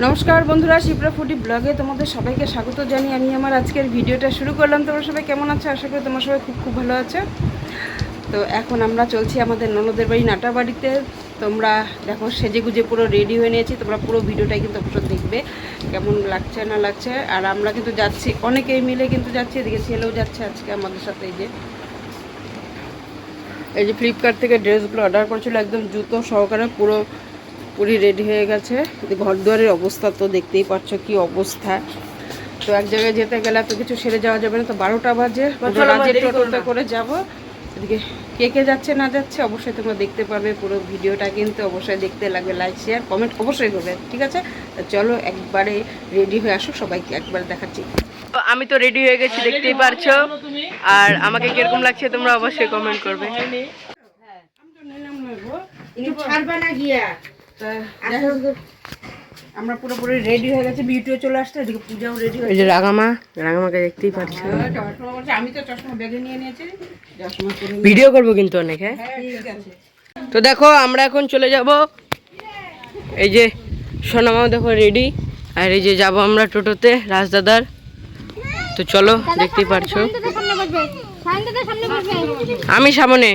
নমস্কার বন্ধুরা, শিপ্রা ফুডি ব্লগে তোমাদের সবাইকে স্বাগত জানি। আমি আমার আজকের ভিডিওটা শুরু করলাম। তোমরা সবাই কেমন আছো? আশা করি তোমরা সবাই খুব ভালো আছো। তো এখন আমরা চলছি আমাদের ননদের বাড়ি নাটাবাড়িতে। তোমরা দেখো সেজে গুজে পুরো রেডি হয়ে নিয়েছি। তোমরা পুরো ভিডিওটাই কিন্তু অবশ্যই দেখবে কেমন লাগছে না লাগছে। আর আমরা কিন্তু যাচ্ছি, অনেকেই মিলে কিন্তু যাচ্ছি। এদিকে ছেলেও যাচ্ছে আজকে আমাদের সাথে। এই যে ফ্লিপকার্ট থেকে ড্রেসগুলো অর্ডার করেছিল, একদম জুতো সহকারে পুরি রেডি হয়ে গেছে। ঘর দুয়ারের অবস্থা তো দেখতেই পাচ্ছ কি অবস্থা। তো এক জায়গায় যেতে গেলে এত কিছু সেরে যাওয়া যাবে না। তো 12টা বাজে টোটোতে করে যাব। এদিকে কে কে যাচ্ছে না যাচ্ছে অবশ্যই তোমরা দেখতে পারবে। পুরো ভিডিওটা কিন্তু অবশ্যই দেখতে লাগবে। লাইক শেয়ার কমেন্ট অবশ্যই করবে, ঠিক আছে? চলো একবারে রেডি হয়ে আসো, সবাইকে একবারে দেখাচ্ছি। আমি তো রেডি হয়ে গেছি, দেখতেই পারছো। আর আমাকে কিরকম লাগছে তোমরা অবশ্যই কমেন্ট করবে। আমরা পুরোপুরি রেডি হয়ে গেছি, বিউটিও চলে আসছে, এদিকে পূজাও রেডি হয়েছে। এই যে রাঙামাকে দেখতেই পাচ্ছ। আমি তো চশমা ব্যাগে নিয়ে নিয়েছি, ভিডিও করবো কিন্তু অনেক। হ্যাঁ ঠিক আছে। তো দেখো আমরা এখন চলে যাব। এই যে সোনামাও দেখো রেডি। আর এই যে যাবো আমরা টোটোতে রাজদাদার। তো চলো দেখতেই পারছো, আমি সামনে।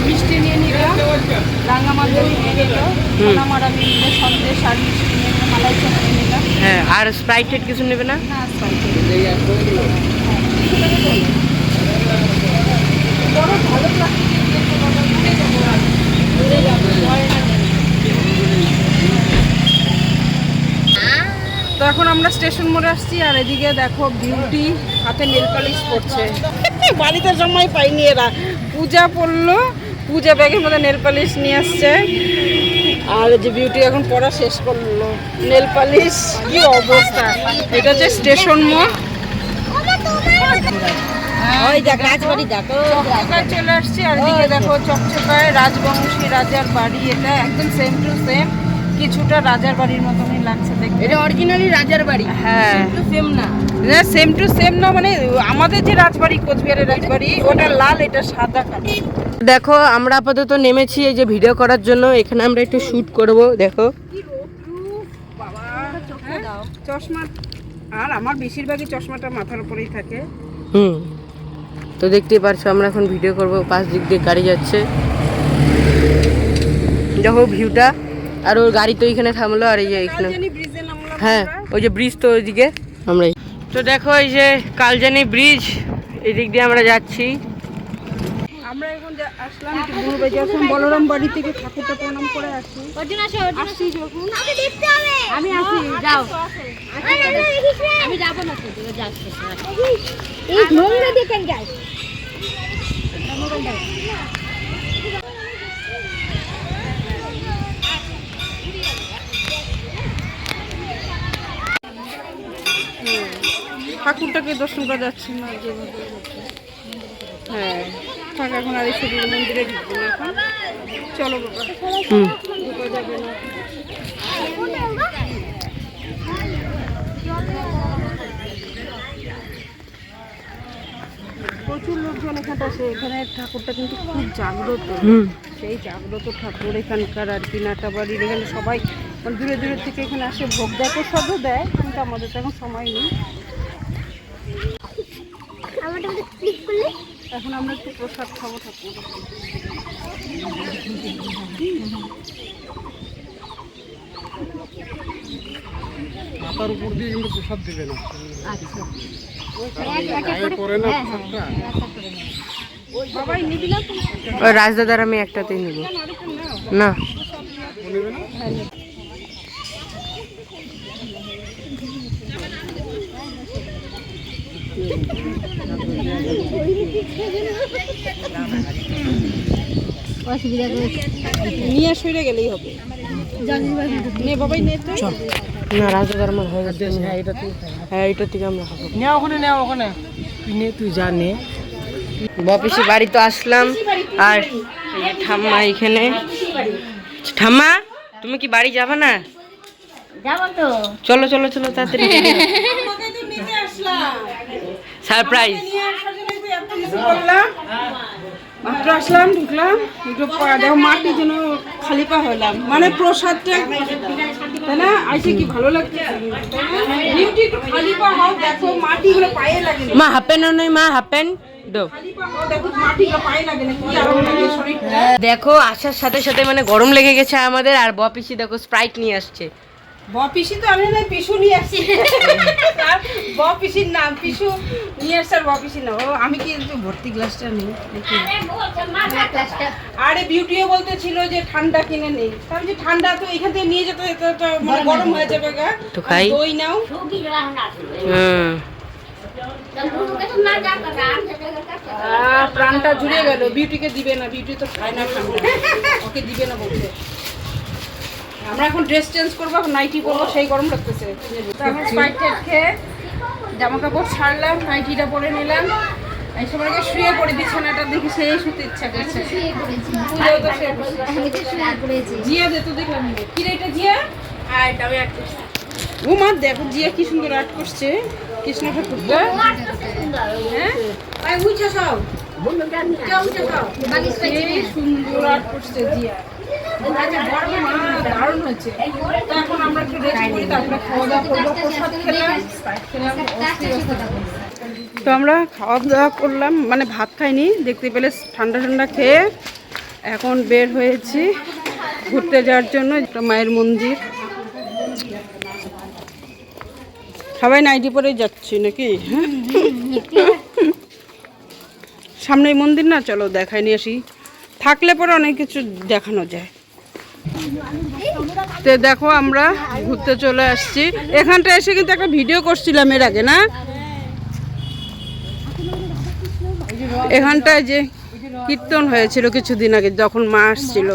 মিষ্টি নিয়ে নিলাম, রাঙামাদের নিয়ে নিল, সোনামার আমি নিলে সন্দেশ আর মিষ্টি নিয়ে নিলাম, মালাই চানা নিয়ে নিলাম। হ্যাঁ, আর স্প্রাইটেড কিছু নেবে না? না স্প্রাইটেড বড় ভালো প্লাস্টিকের। তো এখন আমরা স্টেশন মোড়ে আসছি। আর এদিকে দেখো বিউটি হাতে নেল পালিশ পড়ছে। বাড়িতে সময় পাইনি এরা, পূজা পড়লো, পূজা ব্যাগের মধ্যে নেল পালিশ নিয়ে আসছে। আর যে বিউটি এখন পড়া শেষ করলো, নেল পালিশ কি অবস্থা। এটা হচ্ছে স্টেশন মোড়। চলে আসছি। আর এদিকে দেখো চকচকায় রাজবংশী রাজার বাড়ি। এটা একদম সেম টু সেম, কিছুটা রাজার বাড়ির মতনই লাগছে দেখতে। এটা অরিজিনালি রাজার বাড়ি। হ্যাঁ সেম না, সেম টু সেম না, মানে আমাদের যে রাজবাড়ি কোচবিহারের রাজবাড়ি ওটা লাল, এটা সাদা কালার। দেখো আমরা আপাতত নেমেছি এই যে ভিডিও করার জন্য। এখানে আমরা একটু শুট করব। দেখো চশমা, আর আমার বেশিরভাগই চশমাটা মাথার উপরেই থাকে। তো দেখতেই পারছো আমরা এখন ভিডিও করব। পাশ দিক দিয়ে গাড়ি যাচ্ছে, দেখো ভিউটা। আর ওর গাড়ি তো এখানে থামলো। আর এই যে এখানে, হ্যাঁ ওই যে ব্রিজ তো ওইদিকে আমরা। তো দেখো এই যে কালজানি ব্রিজ, এই দিক দিয়ে আমরা যাচ্ছি। আমরা এখন আসলাম বলরাম বাড়ি থেকে, ঠাকুরটা প্রণাম করে আসি। আসছি যখন আমি আসি, যাও আমি যাবো না। ঠাকুরটাকে দর্শন করা যাচ্ছে না যেভাবে। হ্যাঁ থাক, এখন আর এসে মন্দিরে ঢুকবো না এখন। চলো বাবা, ঢুকা যাবে না। প্রচুর লোকজন এখানে আসে। এখানে ঠাকুরটা কিন্তু খুব জাগ্রত, সেই জাগ্রত ঠাকুর এখানকার। আর কি নাটাবাড়ির এখানে সবাই দূরে দূরে থেকে এখানে আসে, ভোগ দেয়, প্রসাদও দেয়, কিন্তু আমাদের তো এখন সময় নেই। এখন আমরা একটু প্রসাদ খাবো ঠাকুর। মাথার উপর দিয়ে কিন্তু প্রসাদ দেবে না। আচ্ছা রাজদাদার আমি একটাতেই নিব না। নিয়ে সরে গেলেই হবে। নে বাবাই নে তো। না রাজদাদার আমার হয়ে গেছে। হ্যাঁ এটা তুই, হ্যাঁ এটা থেকে আমরা খাবো। নে ওখানে, নে ওখানে নে, তুই যা নে। বাপিসি বাড়ি তো আসলাম। আর ঠাম্মা এখানে। ঠাম্মা তুমি কি বাড়ি যাবে না? যাবো তো। চলো চলো চলো তাড়াতাড়ি। সারপ্রাইজ মাত্র আসলাম, ঢুকলাম, দেখো মাটি যেন খালি পা হলাম, মানে প্রসাদটা তাই না? আইসে কি ভালো লাগছে, বিউটি একটু খালি পা হও, দেখো মাটিগুলো পায়ে লাগে না। মা হাফ প্যান্ট নয়, মা হাফ প্যান্ট দো। খালি পা হও, দেখো মাটিগুলো পায়ে লাগে না, কি আরাম লাগে শরীরটা। দেখো আসার সাথে সাথে মানে গরম লেগে গেছে আমাদের, আর বপিসি দেখো স্প্রাইট নিয়ে আসছে। পিসি তো আমি না পিসু নিয়ে আসছি, পিসির নাম পিসু নিয়ে আসছে, আর পিসির নাম আমি কিন্তু ভর্তি গ্লাসটা নেই। আরে বিউটিও বলতেছিল যে ঠান্ডা কিনে নেই, তাহলে যে ঠান্ডা তো এখান থেকে নিয়ে যেতে মানে গরম হয়ে যাবে গা, তো খাই দই নাও। প্রাণটা জুড়ে গেল, বিউটিকে দিবে না, বিউটি তো খায় না ঠান্ডা, ওকে দিবে না বলতে। আমরা এখন ড্রেস চেঞ্জ করবো, নাইটি পরবো, সেই গরম লাগতেছে। খেয়ে জামা কাপড় ছাড়লাম, নাইটিটা পরে নিলাম, এই সময় শুয়ে পড়ে বিছানাটা দেখি সেই শুতে ইচ্ছা করছে। জিয়া দে তো দেখলাম কি রে এটা জিয়া, ও মা দেখো জিয়া কি সুন্দর আর্ট করছে কৃষ্ণ ঠাকুরটা। হ্যাঁ সুন্দর আর্ট করছে জিয়া, দারুণ হয়েছে। এখন আমরা একটু রেস্ট করি, তারপরে খাওয়া দাওয়া করবো। প্রসাদ খেলাম, তো আমরা খাওয়া দাওয়া করলাম, মানে ভাত খাইনি, দেখতে পেলে ঠান্ডা ঠান্ডা খেয়ে এখন বের হয়েছি ঘুরতে যাওয়ার জন্য। একটা মায়ের মন্দির, সবাই নাইটি পরে যাচ্ছি নাকি? সামনে মন্দির না, চলো দেখাই নিয়ে আসি, থাকলে পরে অনেক কিছু দেখানো যায়। তো দেখো আমরা ঘুরতে চলে আসছি, এখানটা এসে কিন্তু একটা ভিডিও করছিলাম এর আগে না, এখানটায় যে কীর্তন হয়েছিল কিছুদিন আগে যখন মা আসছিল।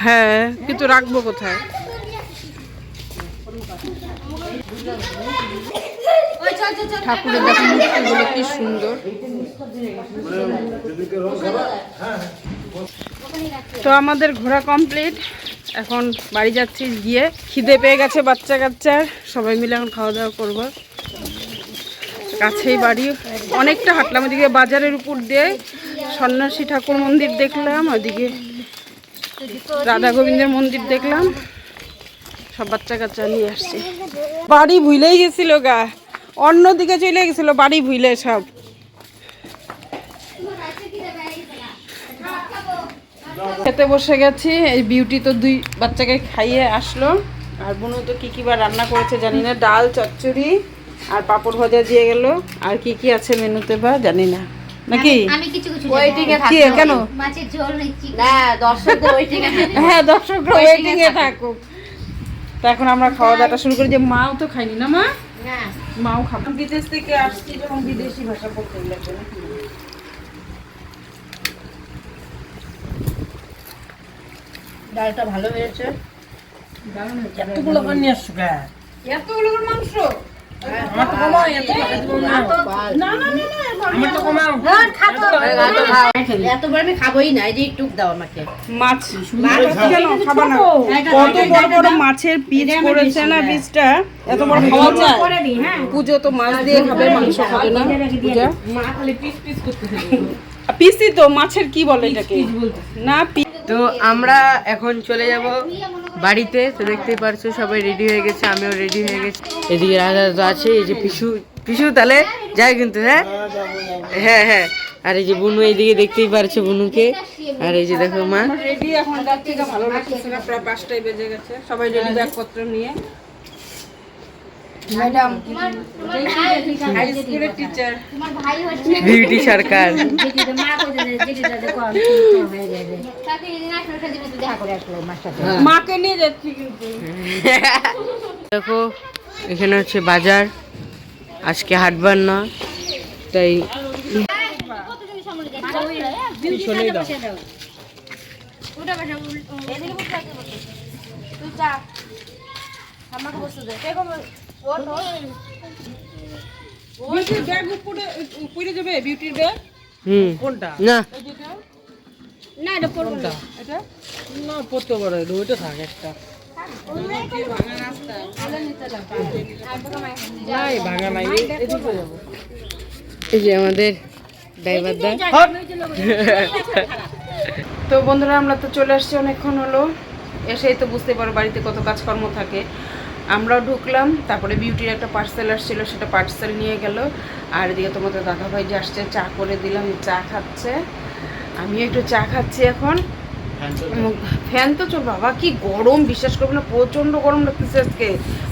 হ্যাঁ কিন্তু রাখবো কোথায়? ঠাকুরের দেখো মূর্তিগুলো কি সুন্দর। তো আমাদের ঘোরা কমপ্লিট, এখন বাড়ি যাচ্ছি, গিয়ে খিদে পেয়ে গেছে বাচ্চা কাচ্চার, সবাই মিলে এখন খাওয়া দাওয়া করবো। কাছেই বাড়ি, অনেকটা হাঁটলাম, ওদিকে বাজারের উপর দিয়ে সন্ন্যাসী ঠাকুর মন্দির দেখলাম, ওদিকে রাধা গোবিন্দের মন্দির দেখলাম, সব বাচ্চা কাচ্চা নিয়ে আসছি। বাড়ি ভুলেই গেছিল গা, অন্যদিকে চলে গেছিল বাড়ি ভুলে সব। খেতে বসে গেছি, এই বিউটি তো দুই বাচ্চাকে খাইয়ে আসলো, আর বোনও তো কি বা রান্না করেছে জানি না, ডাল চচ্চড়ি আর পাপড় ভাজা দিয়ে গেল, আর কি আছে মেনুতে বা জানি না নাকি। কেন? হ্যাঁ দর্শকরা ওয়েটিং এ থাকুক। তো এখন আমরা খাওয়া দাওয়াটা শুরু করি, যে মাও তো খাইনি না, মাও খাবো, বিদেশ থেকে আসছি যখন বিদেশি ভাষা বলতে লাগবে না। ডালটা ভালো হয়েছে, এতগুলো করে নিয়ে আসছো, এতগুলো করে মাংস মাছের পিস করেছে না, পিসটা এত বড় খাওয়া যায়? পুজো তো মাছ দিয়ে খাবে, মাংস খাবে না পূজা। পিসই তো মাছের কি বলে এটাকে না। তো আমরা এখন চলে যাব বাড়িতে, তো দেখতেই পারছো সবাই রেডি হয়ে গেছে, আমিও রেডি হয়ে গেছি। এদিকে রাজা তো আছে, এই যে পিসু তাহলে যায় কিন্তু। হ্যাঁ হ্যাঁ হ্যাঁ, আর এই যে বুনু এইদিকে দেখতেই পারছো বুনুকে, আর এই যে দেখো মা রেডি। এখন যাচ্ছি, ভালো লাগছে না, প্রায় 5টায় বেজে গেছে, সবাই রেডি ব্যাগপত্র নিয়ে। ম্যাডাম হাই স্কুলের টিচার বিউটি সরকার, মাকে নিয়ে যাচ্ছি কিন্তু। দেখো এখানে হচ্ছে বাজার, আজকে হাটবার না, তাই বিউটির ব্যাগ উপরে যাবে, বিউটির ব্যাগ কোনটা? না না এটা কোনটা? এটা না পড়তে পারে, ওইটা থাক একটা এই যে আমাদের ড্রাইভার দা তো বন্ধুরা আমরা তো চলে আসছি অনেকক্ষণ হলো, এসেই তো বুঝতে পারো বাড়িতে কত কাজকর্ম থাকে। আমরাও ঢুকলাম, তারপরে বিউটির একটা পার্সেল আসছিলো, সেটা পার্সেল নিয়ে গেল। আর এদিকে তোমাদের দাদাভাই যে আসছে, চা করে দিলাম, চা খাচ্ছে, আমিও একটু চা খাচ্ছি এখন। ফ্যান তো চল বাবা, কি গরম বিশ্বাস করবো না, প্রচণ্ড গরম লাগতেছে আজকে।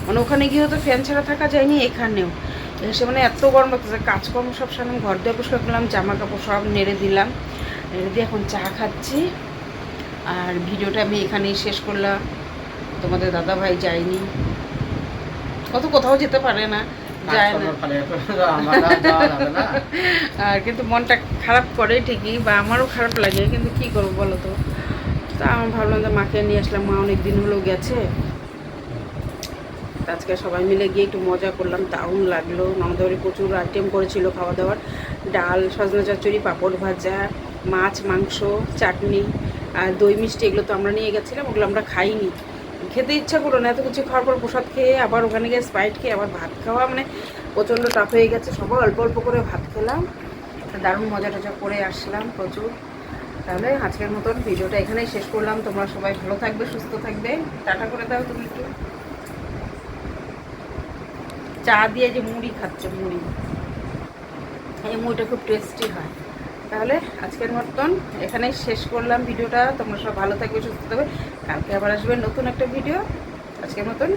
মানে ওখানে গিয়েও তো ফ্যান ছাড়া থাকা যায়নি, এখানেও এসে মানে এত গরম লাগতেছে। কাজকর্ম সব সামনে, ঘর দিয়ে পরিষ্কার করলাম, জামা কাপড় সব নেড়ে দিলাম, নেড়ে দিয়ে এখন চা খাচ্ছি। আর ভিডিওটা আমি এখানেই শেষ করলাম। তোমাদের দাদাভাই যায়নি, কত কোথাও যেতে পারে না, যায় না। আর কিন্তু মনটা খারাপ করে ঠিকই, বা আমারও খারাপ লাগে, কিন্তু কি করবো বলো তো। তা আমার ভাবলাম যে মাকে নিয়ে আসলাম, মা অনেক দিন হলো গেছে, আজকে সবাই মিলে গিয়ে একটু মজা করলাম, দারুণ লাগলো। আমাদের বাড়ি প্রচুর আইটেম করেছিল খাওয়া দাওয়ার, ডাল, সজনা চচ্চড়ি, পাঁপড় ভাজা, মাছ, মাংস, চাটনি আর দই মিষ্টি। এগুলো তো আমরা নিয়ে গেছিলাম, ওগুলো আমরা খাইনি, খেতে ইচ্ছা করলো না। এত কিছু খাওয়ার পর প্রসাদ খেয়ে আবার ওখানে গিয়ে স্প্রাইট খেয়ে আবার ভাত খাওয়া মানে প্রচণ্ড টাফ হয়ে গেছে। সবাই অল্প অল্প করে ভাত খেলাম, দারুণ মজা টজা করে আসলাম প্রচুর। তাহলে আজকের মতন ভিডিওটা এখানেই শেষ করলাম। তোমরা সবাই ভালো থাকবে, সুস্থ থাকবে, টাটা করে দাও। তুমি একটু চা দিয়ে যে মুড়ি খাচ্ছে, মুড়ি, এই মুড়িটা খুব টেস্টি হয়। তাহলে আজকের মতন এখানেই শেষ করলাম ভিডিওটা। তোমরা সব ভালো থাকবে, সুস্থ থাকবে, কালকে আবার আসবে নতুন একটা ভিডিও। আজকের মতন